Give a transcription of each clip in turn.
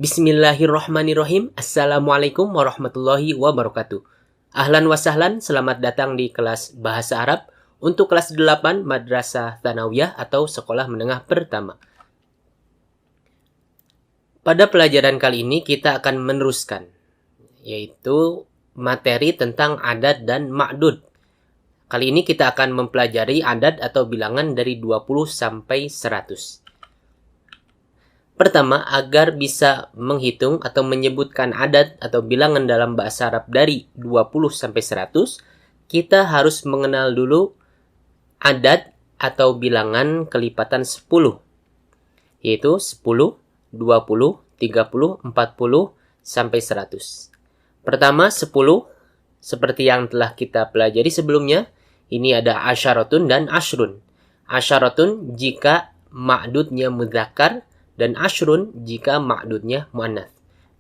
Bismillahirrahmanirrahim. Assalamualaikum warahmatullahi wabarakatuh. Ahlan wa sahlan, selamat datang di kelas Bahasa Arab untuk kelas 8 Madrasah Tsanawiyah atau Sekolah Menengah Pertama. Pada pelajaran kali ini kita akan meneruskan, yaitu materi tentang adat dan ma'dud. Kali ini kita akan mempelajari adat atau bilangan dari 20 sampai 100. Pertama, agar bisa menghitung atau menyebutkan adat atau bilangan dalam bahasa Arab dari 20 sampai 100, kita harus mengenal dulu adat atau bilangan kelipatan 10, yaitu 10, 20, 30, 40, sampai 100. Pertama, 10, seperti yang telah kita pelajari sebelumnya, ini ada asyaratun dan ashrun. Asyaratun jika ma'dudnya mudzakkar, dan ashrun jika ma'dudnya muannats.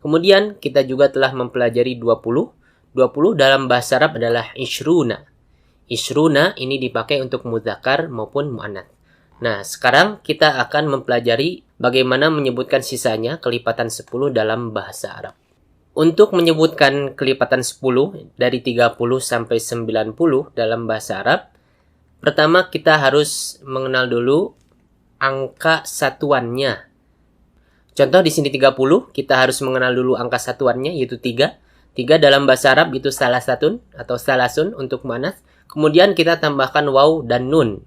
Kemudian kita juga telah mempelajari 20. 20 dalam bahasa Arab adalah ishruna. Ishruna ini dipakai untuk mudzakkar maupun muannats. Nah, sekarang kita akan mempelajari bagaimana menyebutkan sisanya kelipatan 10 dalam bahasa Arab. Untuk menyebutkan kelipatan 10 dari 30 sampai 90 dalam bahasa Arab, pertama kita harus mengenal dulu angka satuannya. Contoh di sini 30, kita harus mengenal dulu angka satuannya yaitu 3. 3 dalam bahasa Arab itu salasatun atau salasun untuk muannats. Kemudian kita tambahkan waw dan nun.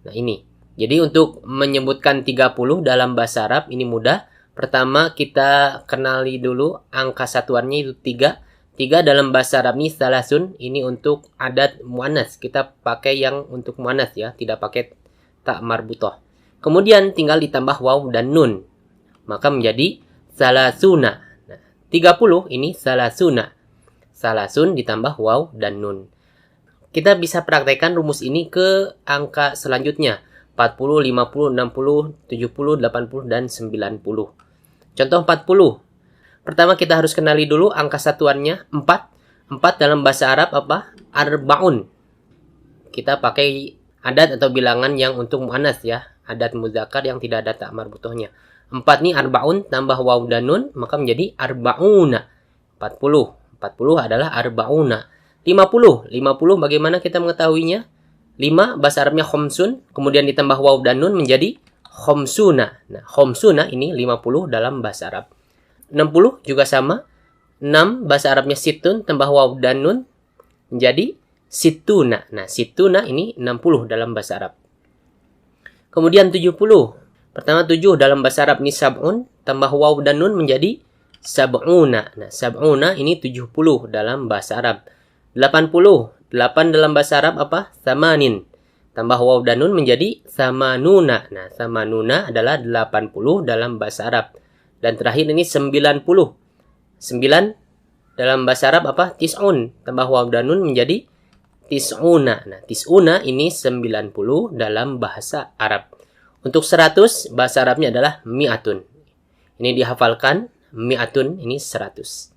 Nah, ini. Jadi untuk menyebutkan 30 dalam bahasa Arab ini mudah. Pertama kita kenali dulu angka satuannya itu 3. 3 dalam bahasa Arab ini salasun, ini untuk adat muannats. Kita pakai yang untuk muannats ya, tidak pakai ta marbutah. Kemudian tinggal ditambah waw dan nun. Maka menjadi salasuna. Nah, 30 ini salasuna. Salasun ditambah waw dan nun. Kita bisa praktekkan rumus ini ke angka selanjutnya. 40, 50, 60, 70, 80, dan 90. Contoh 40. Pertama kita harus kenali dulu angka satuannya 4. 4 dalam bahasa Arab apa? Arba'un. Kita pakai adat atau bilangan yang untuk muannats ya. Adat mudzakkar yang tidak ada ta marbutahnya. 4 nih arba'un tambah waw dan nun maka menjadi arba'una. 40. 40 adalah arba'una. 50. 50 bagaimana kita mengetahuinya? 5 bahasa Arabnya khomsun, kemudian ditambah waw dan nun menjadi khomsuna. Nah, khomsuna ini 50 dalam bahasa Arab. 60 juga sama. 6 bahasa Arabnya situn tambah waw dan nun menjadi situna. Nah, situna ini 60 dalam bahasa Arab. Kemudian 70. Pertama 7 dalam bahasa Arab ini sab'un, tambah waw dan nun menjadi sab'una. Nah, sab'una ini 70 dalam bahasa Arab. 80. 8 dalam bahasa Arab apa? Samanin. Tambah waw dan nun menjadi samanuna. Nah, samanuna adalah 80 dalam bahasa Arab. Dan terakhir ini 90. 9 dalam bahasa Arab apa? Tis'un. Tambah waw dan nun menjadi tis'una. Nah, tis'una ini 90 dalam bahasa Arab. Untuk 100, bahasa Arabnya adalah mi'atun. Ini dihafalkan, mi'atun ini 100.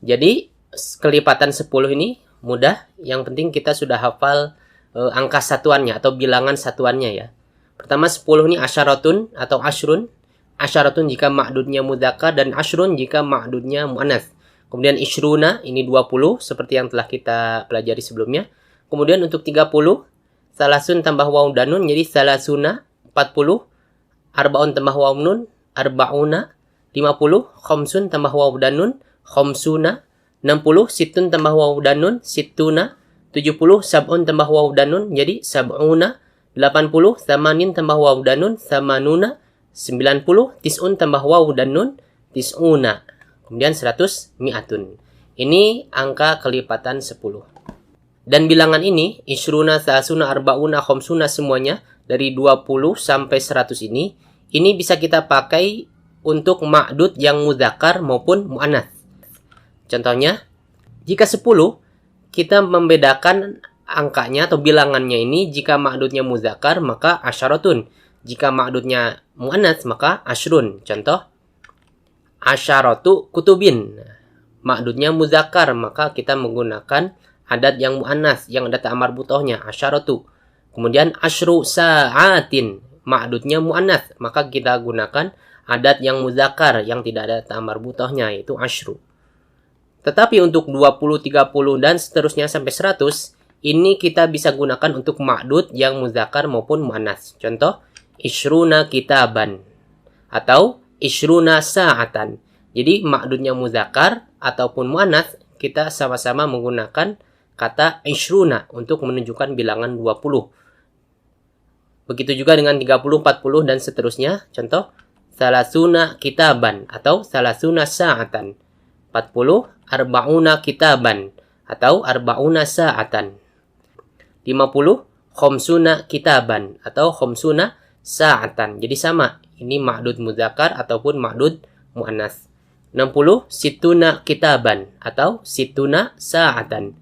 Jadi, kelipatan 10 ini mudah. Yang penting kita sudah hafal angka satuannya atau bilangan satuannya ya. Pertama 10 ini asyaratun atau ashrun. Asyaratun jika ma'dudnya mudzakkar dan ashrun jika ma'dudnya muannats. Kemudian ishruna ini 20 seperti yang telah kita pelajari sebelumnya. Kemudian untuk 30, salasun tambah waw dan nun jadi salasuna. 40, arba'un tambah waw nun, arba'una. 50, khomsun tambah waw dan nun, khomsuna. 60, situn tambah waw dan nun, situna. 70, sab'un tambah waw dan nun, jadi sab'una. 80, samanin tambah waw dan nun, samanuna. 90, tis'un tambah waw dan nun, tis'una. Kemudian 100, mi'atun. Ini angka kelipatan 10. Dan bilangan ini, ishruna, salasuna, arba'una, khomsuna semuanya, dari 20 sampai 100 ini bisa kita pakai untuk ma'dud yang mudzakkar maupun muannats. Contohnya, jika 10, kita membedakan angkanya atau bilangannya ini jika ma'dudnya mudzakkar maka asyaratun. Jika ma'dudnya muannats maka ashrun. Contoh, asyaratu kutubin. Ma'dudnya mudzakkar maka kita menggunakan adat yang muannats yang ada ta marbutahnya, asyaratu. Kemudian asyru sa'atin, ma'dudnya muannats, maka kita gunakan adat yang muzakkar yang tidak ada ta marbutohnya, yaitu asyru. Tetapi untuk 20, 30 dan seterusnya sampai 100, ini kita bisa gunakan untuk ma'dud yang muzakkar maupun muannas. Contoh, ishruna kitaban atau ishruna sa'atan. Jadi ma'dudnya muzakkar ataupun muannas, kita sama-sama menggunakan kata ishruna untuk menunjukkan bilangan 20. Begitu juga dengan 30, 40 dan seterusnya. Contoh, salasuna kitaban atau salasuna sa'atan. 40, arba'una kitaban atau arba'una sa'atan. 50, khomsuna kitaban atau khomsuna sa'atan. Jadi sama, ini ma'dud muzakkar ataupun ma'dud muannas. 60, situna kitaban atau situna sa'atan.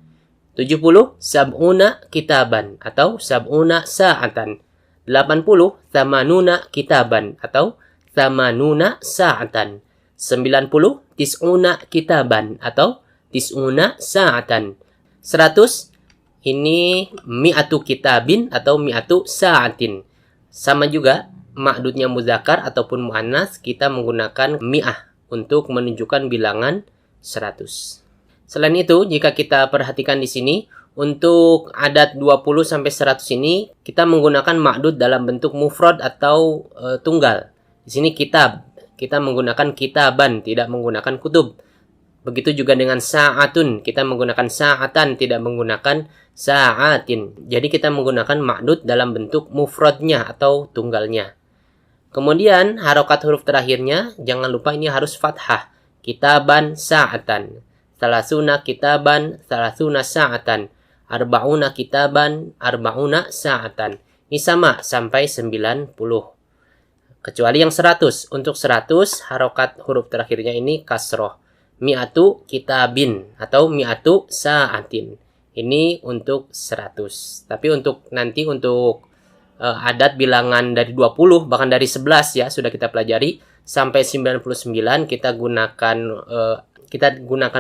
70, sab'una kitaban atau sab'una sa'atan. 80, thamanuna kitaban atau thamanuna sa'atan. 90, tis'una kitaban atau tis'una sa'atan. 100, ini mi'atu kitabin atau mi'atu sa'atin. Sama juga, ma'dudnya muzakkar ataupun muannas, kita menggunakan mi'ah untuk menunjukkan bilangan 100. Selain itu, jika kita perhatikan di sini, untuk adat 20 sampai 100 ini, kita menggunakan ma'dud dalam bentuk mufrad atau tunggal. Di sini kitab. Kita menggunakan kitaban, tidak menggunakan kutub. Begitu juga dengan sa'atun, kita menggunakan sa'atan, tidak menggunakan sa'atin. Jadi kita menggunakan ma'dud dalam bentuk mufradnya atau tunggalnya. Kemudian harokat huruf terakhirnya, jangan lupa ini harus fathah. Kitaban sa'atan. Salasuna kitaban, salasuna sa'atan. Arba'una kitaban, arba'una sa'atan. Ini sama sampai 90. Kecuali yang 100. Untuk 100, harokat huruf terakhirnya ini kasroh. Mi'atu kitabin atau mi'atu sa'atin. Ini untuk 100. Tapi untuk nanti untuk adat bilangan dari 20, bahkan dari 11 ya, sudah kita pelajari. Sampai 99 kita gunakan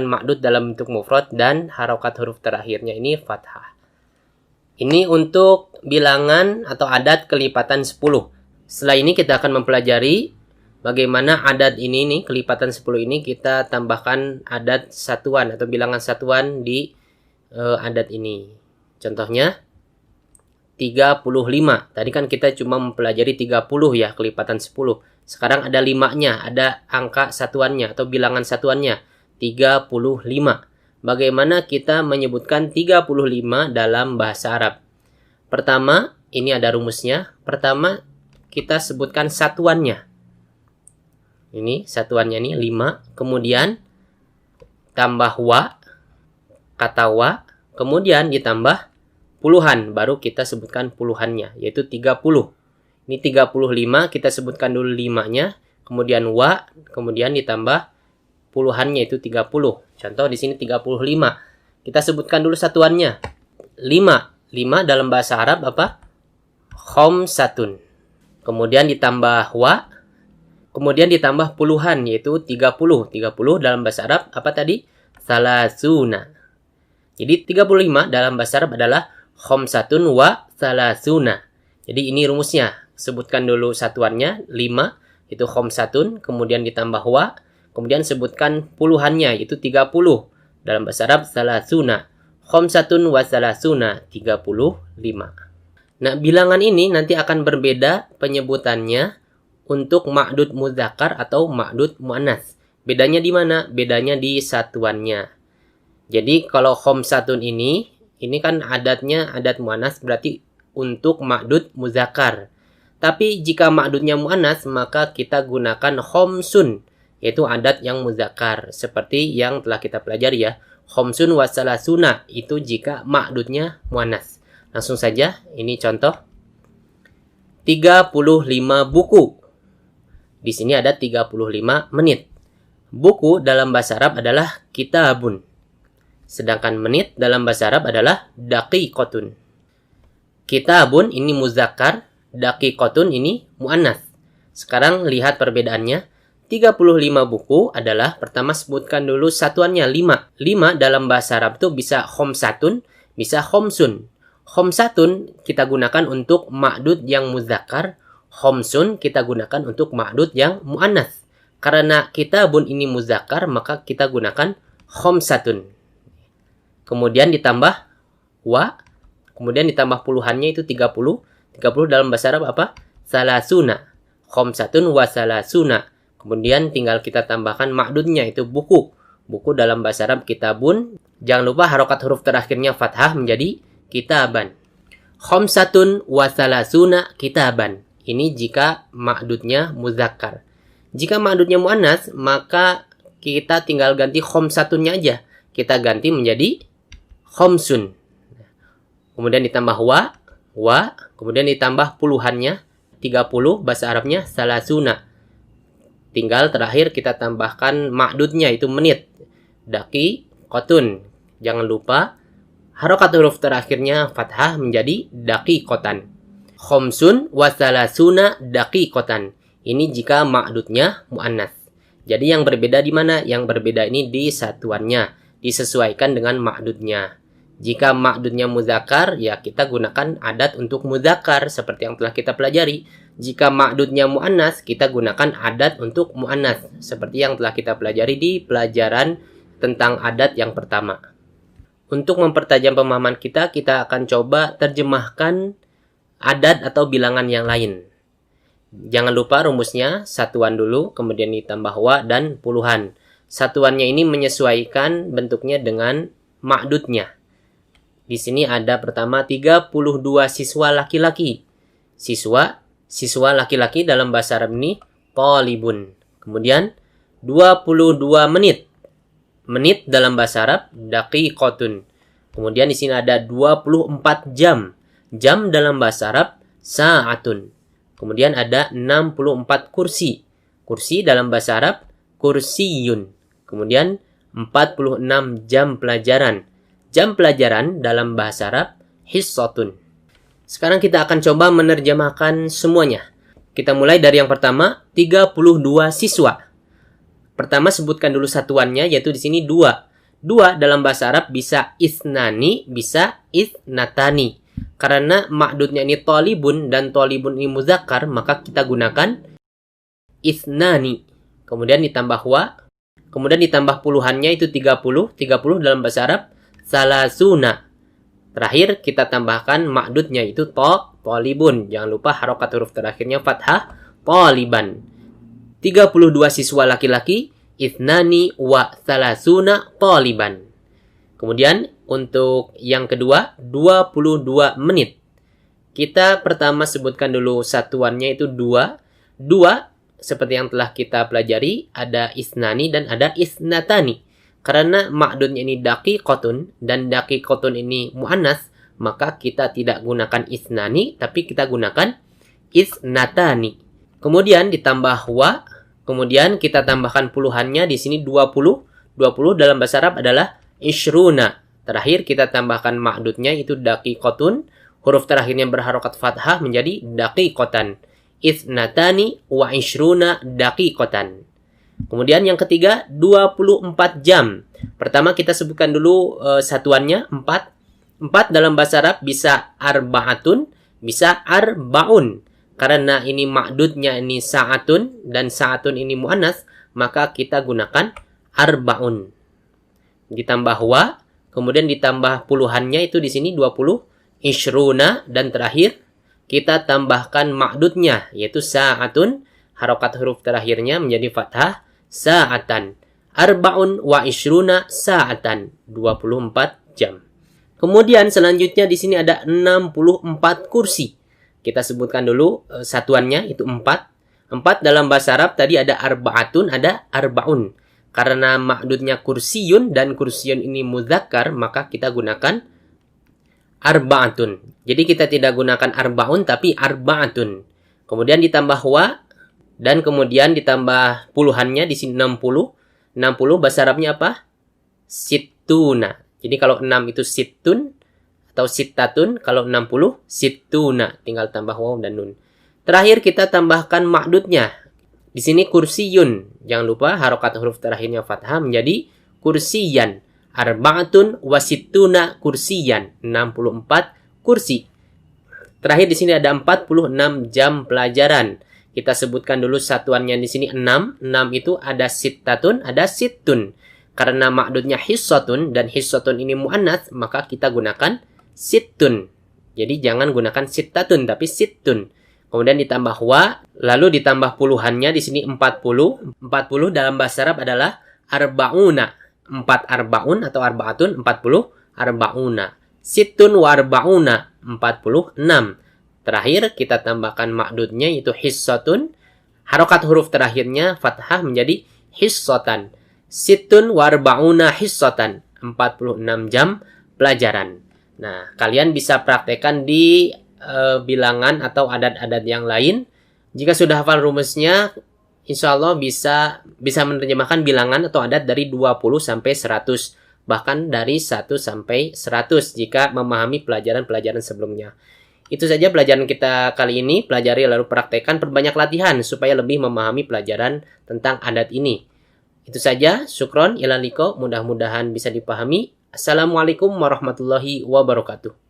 ma'dud dalam bentuk mufrad dan harokat huruf terakhirnya ini fathah. Ini untuk bilangan atau adat kelipatan 10. Setelah ini kita akan mempelajari bagaimana adat ini nih, kelipatan 10 ini kita tambahkan adat satuan atau bilangan satuan di adat ini. Contohnya 35. Tadi kan kita cuma mempelajari 30 ya, kelipatan 10. Sekarang ada 5-nya, ada angka satuannya atau bilangan satuannya. 35. Bagaimana kita menyebutkan 35 dalam bahasa Arab? Pertama, ini ada rumusnya. Pertama, kita sebutkan satuannya. Ini satuannya nih 5. Kemudian tambah wa, kata wa. Kemudian ditambah puluhan. Baru kita sebutkan puluhannya, yaitu 30. Ini 35, kita sebutkan dulu 5-nya. Kemudian wa, kemudian ditambah puluhannya, itu 30. Contoh di sini 35. Kita sebutkan dulu satuannya. 5. 5 dalam bahasa Arab apa? Khomsatun. Kemudian ditambah wa, kemudian ditambah puluhan, yaitu 30. 30 dalam bahasa Arab apa tadi? Salasuna. Jadi 35 dalam bahasa Arab adalah khomsatun wa salasuna. Jadi ini rumusnya. Sebutkan dulu satuannya, 5, itu khomsatun, kemudian ditambah wa, kemudian sebutkan puluhannya, yaitu 30. Dalam bahasa Arab, salasuna. Khomsatun wa salasuna, 35. Nah, bilangan ini nanti akan berbeda penyebutannya untuk ma'dud muzakkar atau ma'dud muannas. Bedanya di mana? Bedanya di satuannya. Jadi, kalau khomsatun ini kan adatnya adat muannas, berarti untuk ma'dud muzakkar. Tapi jika ma'dudnya muannas, maka kita gunakan khomsun, yaitu adat yang muzakkar. Seperti yang telah kita pelajari ya. Khomsun wa salasuna, itu jika ma'dudnya muannas. Langsung saja, ini contoh. 35 buku. Di sini ada 35 menit. Buku dalam bahasa Arab adalah kitabun. Sedangkan menit dalam bahasa Arab adalah daqiqatun. Kitabun ini muzakkar, daqiqatun ini muannas. Sekarang lihat perbedaannya. 35 buku adalah, pertama sebutkan dulu satuannya 5. 5 dalam bahasa Arab itu bisa khomsatun, bisa khomsun. Khomsatun kita gunakan untuk ma'dud yang muzakkar. Khomsun kita gunakan untuk ma'dud yang mu'annats. Karena kitabun ini muzakkar, maka kita gunakan khomsatun. Kemudian ditambah wa, kemudian ditambah puluhannya itu 30. 30 dalam bahasa Arab apa? Salasuna. Khomsatun wa salasuna. Kemudian tinggal kita tambahkan ma'dudnya, itu buku. Buku dalam bahasa Arab kitabun. Jangan lupa harokat huruf terakhirnya fathah menjadi kitaban. Khomsatun wa salasuna kitaban. Ini jika ma'dudnya muzakkar. Jika ma'dudnya mu'annas, maka kita tinggal ganti khomsatunnya aja. Kita ganti menjadi khomsun. Kemudian ditambah wa, kemudian ditambah puluhannya, 30, bahasa Arabnya salasuna. Tinggal terakhir kita tambahkan ma'dudnya, itu menit. Daki, kotun. Jangan lupa, harokat huruf terakhirnya fathah menjadi daki kotan. Khomsun wa salasuna daki kotan. Ini jika ma'dudnya mu'annas. Jadi yang berbeda di mana? Yang berbeda ini di satuannya. Disesuaikan dengan ma'dudnya. Jika ma'dudnya muzakkar, ya kita gunakan adat untuk muzakkar seperti yang telah kita pelajari. Jika ma'dudnya mu'annas, kita gunakan adat untuk mu'annas seperti yang telah kita pelajari di pelajaran tentang adat yang pertama. Untuk mempertajam pemahaman kita akan coba terjemahkan adat atau bilangan yang lain. Jangan lupa rumusnya, satuan dulu, kemudian ditambah wa dan puluhan. Satuannya ini menyesuaikan bentuknya dengan ma'dudnya. Di sini ada pertama 32 siswa laki-laki. Siswa laki-laki dalam bahasa Arab ini talibun. Kemudian 22 menit. Menit dalam bahasa Arab daqiqatun. Kemudian di sini ada 24 jam. Jam dalam bahasa Arab sa'atun. Kemudian ada 64 kursi. Kursi dalam bahasa Arab kursiyun. Kemudian 46 jam pelajaran. Jam pelajaran dalam bahasa Arab hissatun. Sekarang kita akan coba menerjemahkan semuanya. Kita mulai dari yang pertama, 32 siswa. Pertama sebutkan dulu satuannya, yaitu di sini 2. 2 dalam bahasa Arab bisa isnani, bisa isnatani. Karena ma'dudnya ini talibun dan talibun ini muzakkar, maka kita gunakan isnani. Kemudian ditambah wa, kemudian ditambah puluhannya itu 30. 30 dalam bahasa Arab salasuna. Terakhir kita tambahkan ma'dudnya itu talibun. Jangan lupa harokat huruf terakhirnya fathah, taliban. 32 siswa laki-laki, isnani wa salasuna taliban. Kemudian untuk yang kedua, 22 menit. Kita pertama sebutkan dulu satuannya itu 2. 2, seperti yang telah kita pelajari, ada isnani dan ada isnatani. Karena ma'dudnya ini daqiqatun dan daqiqatun ini mu'annas, maka kita tidak gunakan isnani, tapi kita gunakan isnatani. Kemudian ditambah wa, kemudian kita tambahkan puluhannya di sini 20. 20 dalam bahasa Arab adalah ishruna. Terakhir kita tambahkan ma'dudnya itu daqiqatun. Huruf terakhirnya berharokat fathah menjadi daqiqatan. Isnatani wa ishruna daqiqatan. Kemudian yang ketiga 24 jam. Pertama kita sebutkan dulu satuannya 4. 4 dalam bahasa Arab bisa arba'atun, bisa arbaun. Karena ini ma'dudnya ini sa'atun dan sa'atun ini mu'annas, maka kita gunakan arbaun. Ditambah wa, kemudian ditambah puluhannya itu di sini 20, ishruna, dan terakhir kita tambahkan ma'dudnya yaitu sa'atun, harokat huruf terakhirnya menjadi fathah, sa'atan. Arbaun wa ishruna sa'atan, 24 jam. Kemudian selanjutnya di sini ada 64 kursi. Kita sebutkan dulu satuannya itu 4. 4 dalam bahasa Arab tadi ada arba'atun, ada arbaun. Karena ma'dudnya kursiyun dan kursiyun ini muzakkar, maka kita gunakan arba'atun. Jadi kita tidak gunakan arbaun tapi arba'atun. Kemudian ditambah wa dan kemudian ditambah puluhannya di sini 60. 60 bahasa Arabnya apa? Sittuna. Jadi kalau 6 itu sittun atau sittatun, kalau 60 sittuna, tinggal tambah waw dan nun. Terakhir kita tambahkan ma'dudnya. Di sini kursiyun. Jangan lupa harokat huruf terakhirnya fathah menjadi kursiyan. Arba'atun wa sittuna kursiyan, 64 kursi. Terakhir di sini ada 46 jam pelajaran. Kita sebutkan dulu satuannya di sini 6. 6 itu ada sittatun, ada sittun. Karena ma'dudnya hissatun dan hissatun ini muannats, maka kita gunakan sittun. Jadi jangan gunakan sittatun tapi sittun. Kemudian ditambah wa, lalu ditambah puluhannya di sini 40. 40 dalam bahasa Arab adalah arba'una. 4 arba'un atau arba'atun 40 arba'una. Sittun wa arba'una 46. Terakhir kita tambahkan ma'dudnya yaitu hissatun. Harokat huruf terakhirnya fathah menjadi hissatan. Sittun wa arba'una hissatan. 46 jam pelajaran. Nah, kalian bisa praktekkan di bilangan atau adat-adat yang lain. Jika sudah hafal rumusnya, insya Allah bisa menerjemahkan bilangan atau adat dari 20 sampai 100. Bahkan dari 1 sampai 100 jika memahami pelajaran-pelajaran sebelumnya. Itu saja pelajaran kita kali ini. Pelajari lalu praktekkan, perbanyak latihan supaya lebih memahami pelajaran tentang adat ini. Itu saja. Syukron, ilaliko. Mudah-mudahan bisa dipahami. Assalamualaikum warahmatullahi wabarakatuh.